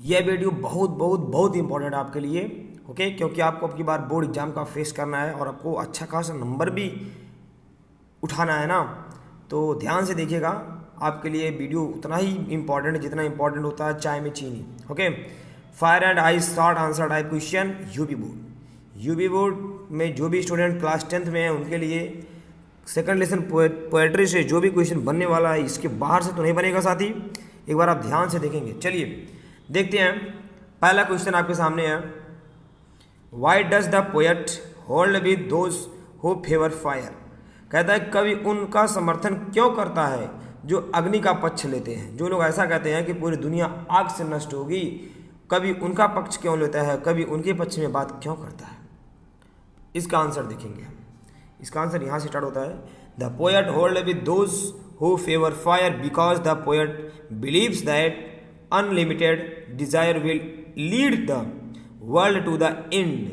यह वीडियो बहुत बहुत बहुत इंपॉर्टेंट है आपके लिए, ओके, क्योंकि आपको अब की बार बोर्ड एग्जाम का फेस करना है और आपको अच्छा खासा नंबर भी उठाना है ना। तो ध्यान से देखिएगा, आपके लिए वीडियो उतना ही इंपॉर्टेंट है जितना इंपॉर्टेंट होता है चाय में चीनी। Okay, fire and ice short answer type question UP board. UP board में जो भी स्टूडेंट क्लास 10th में है उनके लिए सेकंड लेसन पोएट्री से जो भी क्वेश्चन बनने वाला है, इसके बाहर से तो नहीं बनेगा साथी, एक बार आप ध्यान से देखेंगे। चलिए देखते हैं, पहला क्वेश्चन आपके सामने है, why does the poet hold with those who favour fire. कहता है कवि उनका समर्थन क्यों करता है जो अग्नि का पक्ष लेते हैं। जो लोग ऐसा कहते हैं कि पूरी दुनिया आग से नष्ट होगी, कवि उनका पक्ष क्यों लेता है, कवि उनके पक्ष में बात क्यों करता है। इसका आंसर देखेंगे। इसका आंसर यहाँ से स्टार्ट होता है, the poet hold with those who favour fire because the poet believes that unlimited desire will lead the world to the end.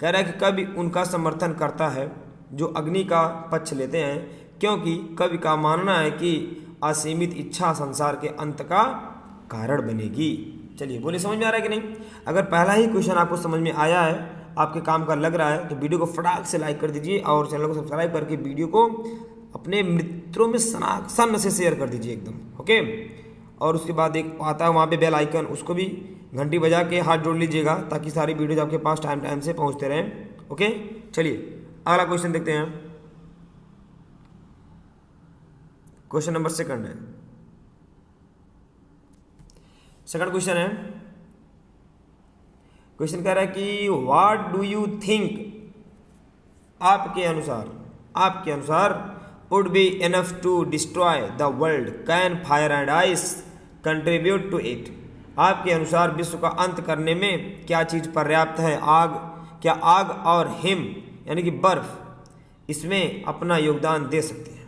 कह रहा है कि कवि उनका समर्थन करता है जो अग्नि का पक्ष लेते हैं, क्योंकि कवि का मानना है कि असीमित इच्छा संसार के अंत का कारण बनेगी। चलिए बोले, समझ में आ रहा है कि नहीं। अगर पहला ही क्वेश्चन आपको समझ में आया है, आपके काम का लग रहा है, तो वीडियो को फटाक से लाइक कर दीजिए और चैनल को सब्सक्राइब करके वीडियो को अपने मित्रों में सन से शेयर कर दीजिए एकदम, ओके। और उसके बाद एक आता है वहाँ पे बेल आइकन, उसको भी घंटी बजा के हाथ जोड़ लीजिएगा ताकि सारी वीडियोज आपके पास टाइम से पहुँचते रहें, ओके। चलिए अगला क्वेश्चन देखते हैं। क्वेश्चन नंबर सेकंड है, सेकंड क्वेश्चन है, क्वेश्चन कह रहा है कि व्हाट डू यू थिंक, आपके अनुसार would be enough to destroy the world, can fire and ice contribute to it. आपके अनुसार विश्व का अंत करने में क्या चीज़ पर्याप्त है। क्या आग और हिम यानी कि बर्फ इसमें अपना योगदान दे सकते हैं।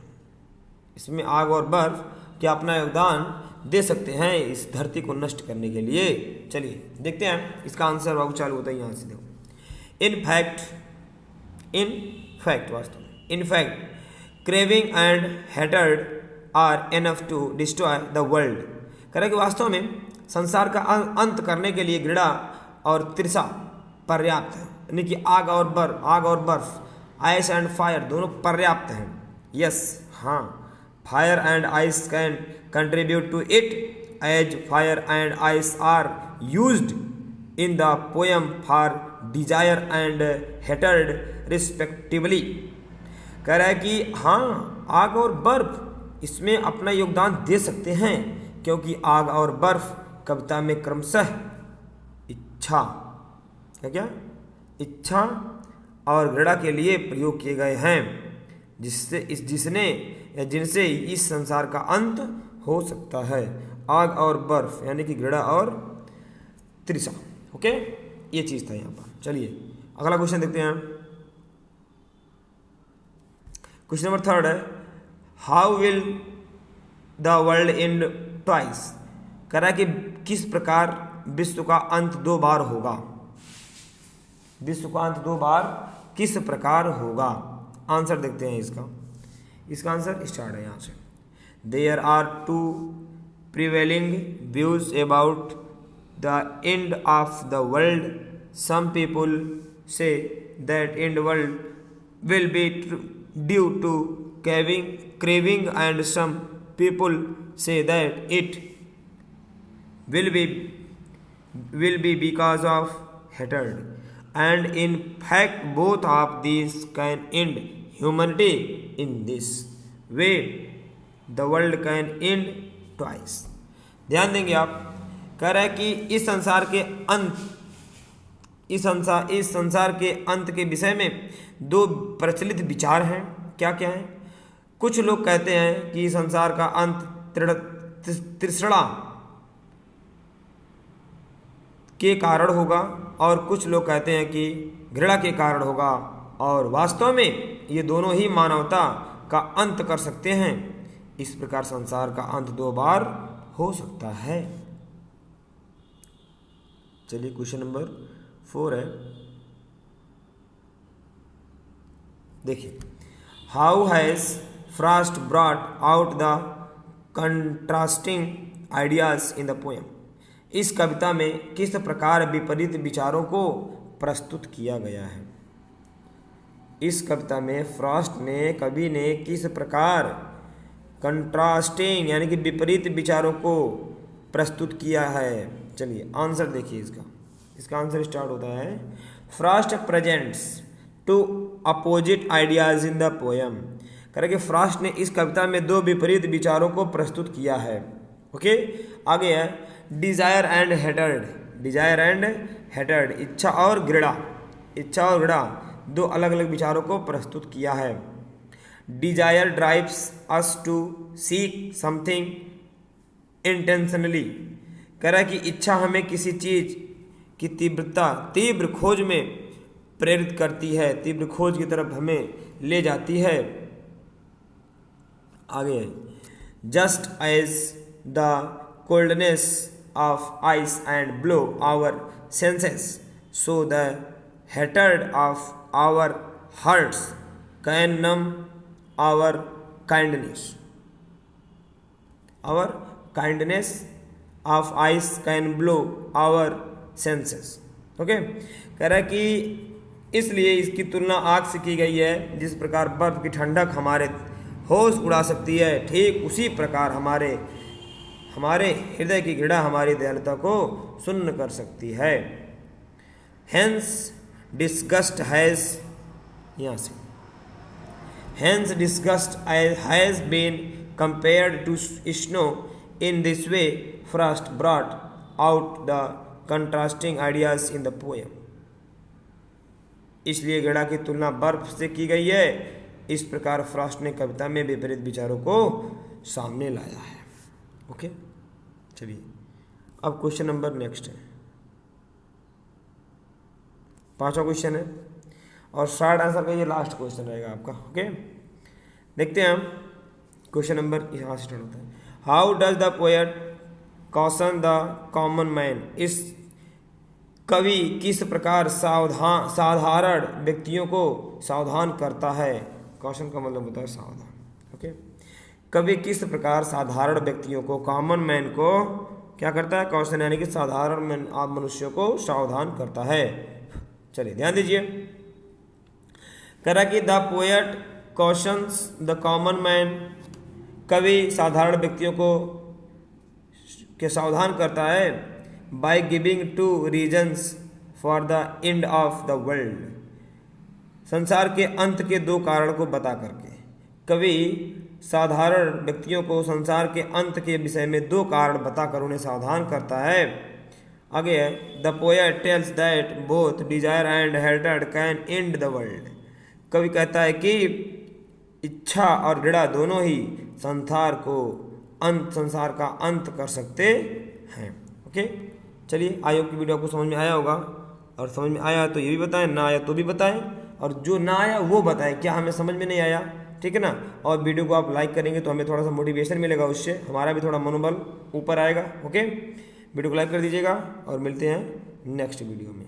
इसमें आग और बर्फ क्या अपना योगदान दे सकते हैं इस धरती को नष्ट करने के लिए। चलिए देखते हैं इसका आंसर। बाबू चालू होता है यहाँ से, देखो। In fact craving and hatred are enough to destroy the world. कह रहे कि वास्तव में संसार का अंत करने के लिए घृणा और तृषा पर्याप्त है, यानी कि आग और बर्फ, आइस एंड फायर दोनों पर्याप्त हैं। यस, हाँ, fire and ice can contribute to it as fire and ice are used in the poem for desire and hatred respectively. कह रहा है कि हाँ, आग और बर्फ इसमें अपना योगदान दे सकते हैं, क्योंकि आग और बर्फ कविता में क्रमशः इच्छा और घृणा के लिए प्रयोग किए गए हैं, जिनसे इस संसार का अंत हो सकता है। आग और बर्फ यानी कि घृणा और तृषा, ओके, ये चीज था यहाँ पर। चलिए अगला क्वेश्चन देखते हैं। क्वेश्चन नंबर थर्ड है, how will the world and twice. कह रहा है कि किस प्रकार विश्व का अंत 2 बार होगा। विश्व का अंत 2 बार किस प्रकार होगा। आंसर देखते हैं इसका आंसर स्टार्ट है यहाँ से। There are 2 prevailing views about the end of the world. Some people say that end world will be due to craving and some people say that it will be because of hatred, and in fact both of these can end humanity. In this way the world can end twice. ध्यान देंगे आप। कह रहा है कि इस संसार के अंत के विषय में 2 प्रचलित विचार हैं। क्या क्या है। कुछ लोग कहते हैं कि संसार का अंत तृष्णा के कारण होगा, और कुछ लोग कहते हैं कि घृणा के कारण होगा, और वास्तव में ये दोनों ही मानवता का अंत कर सकते हैं। इस प्रकार संसार का अंत 2 बार हो सकता है। चलिए क्वेश्चन नंबर 4 है, देखिए। How has Frost brought out the contrasting ideas in the poem. इस कविता में किस प्रकार विपरीत विचारों को प्रस्तुत किया गया है? इस कविता में फ्रॉस्ट ने, कवि ने किस प्रकार कंट्रास्टिंग यानी कि विपरीत विचारों को प्रस्तुत किया है? चलिए आंसर देखिए इसका आंसर स्टार्ट होता है, Frost presents two opposite ideas in the poem. करें कि फ्रॉस्ट ने इस कविता में दो विपरीत विचारों को प्रस्तुत किया है। ओके, आगे है Dzire and hatred. Dzire and hatred, इच्छा और घृणा, इच्छा और घृणा दो अलग अलग विचारों को प्रस्तुत किया है। Desire drives us to seek something intentionally. कह रहा है कि इच्छा हमें किसी चीज की तीव्र खोज में प्रेरित करती है, तीव्र खोज की तरफ हमें ले जाती है। आगे just as the coldness of ice and blow our senses so the hatred of our hearts can numb our kindness. Our kindness of ice can blow our senses. Okay, कह रहा है कि इसलिए इसकी तुलना आग से की गई है। जिस प्रकार बर्फ की ठंडक हमारे होश उड़ा सकती है, ठीक उसी प्रकार हमारे हृदय की घृणा हमारी दयालुता को सुन्न कर सकती है। हेंस डिस्गस्ट हैज, यहाँ से hence disgust has been compared to snow. In this way Frost brought out the contrasting ideas in the poem. इसलिए घृणा की तुलना बर्फ से की गई है। इस प्रकार फ्रॉस्ट ने कविता में विपरीत विचारों को सामने लाया है। ओके, चलिए अब क्वेश्चन नंबर नेक्स्ट है, 5वां क्वेश्चन है और शॉर्ट आंसर का ये लास्ट क्वेश्चन रहेगा आपका। ओके, देखते हैं हम क्वेश्चन नंबर यहाँ से स्टार्ट होता है। How does the poet caution the common man. इस कवि किस प्रकार साधारण व्यक्तियों को सावधान करता है। कॉशन का मतलब होता है सावधान। ओके, कवि किस प्रकार साधारण व्यक्तियों को, कॉमन मैन को क्या करता है, कॉशन यानी कि साधारण मनुष्यों को सावधान करता है। चलिए ध्यान दीजिए, कह रहा कि the poet cautions the common man. कवि साधारण व्यक्तियों को के सावधान करता है by giving two reasons for the end of the world. संसार के अंत के दो कारण को बता करके कवि साधारण व्यक्तियों को संसार के अंत के विषय में दो कारण बताकर उन्हें सावधान करता है। आगे है the poet tells that both desire and hatred can end the world. कवि कहता है कि इच्छा और घृणा दोनों ही संसार का अंत कर सकते हैं। ओके, चलिए आयोग की वीडियो आपको समझ में आया होगा, और समझ में आया तो ये भी बताएं, ना आया तो भी बताएं, और जो ना आया वो बताएं क्या हमें समझ में नहीं आया, ठीक है ना। और वीडियो को आप लाइक करेंगे तो हमें थोड़ा सा मोटिवेशन मिलेगा, उससे हमारा भी थोड़ा मनोबल ऊपर आएगा। ओके, वीडियो को लाइक कर दीजिएगा और मिलते हैं नेक्स्ट वीडियो में।